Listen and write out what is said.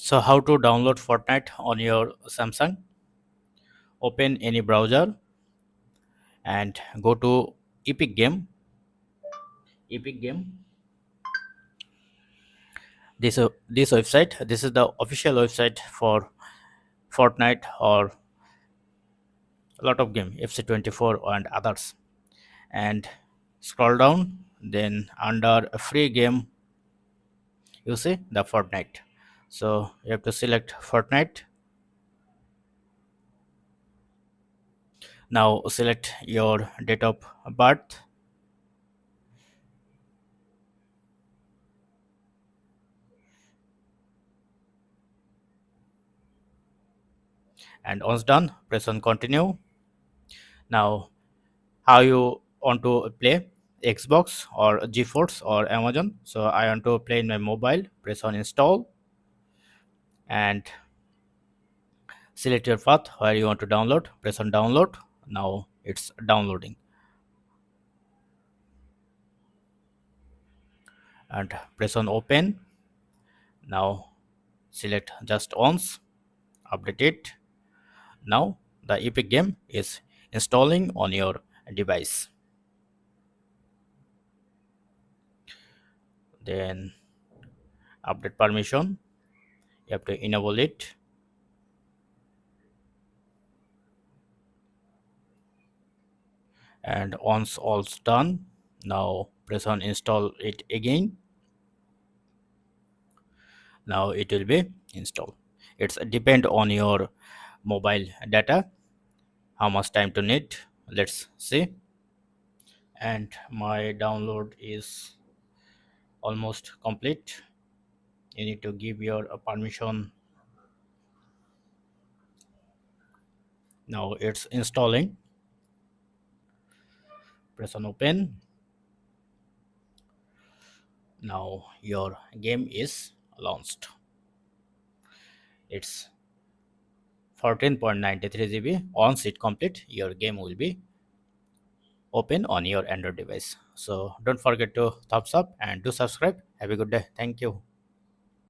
So how to download Fortnite on your Samsung? Open any browser and go to Epic Game. Epic Game. This website. This is the official website for Fortnite or a lot of game FC24 and others. And scroll down. Then under a free game, you see the Fortnite. So you have to select Fortnite. Now select your date of birth and once done, press on continue. Now how you want to play, Xbox or GeForce or Amazon. So I want to play in my mobile, press on install and select your path where you want to download, press on download. Now it's downloading and press on open. Now select just once, update it. Now the Epic game is installing on your device. Then update permission, you have to enable it. And once all's done, now press on install it again. Now it will be installed. It's depend on your mobile data, how much time to need. Let's see. And my download is almost complete. You need to give your permission. Now it's installing, press on open. Now your game is launched. It's 14.93 GB. Once it complete, your game will be open on your Android device. So don't forget to thumbs up and do subscribe. Have a good day. Thank you.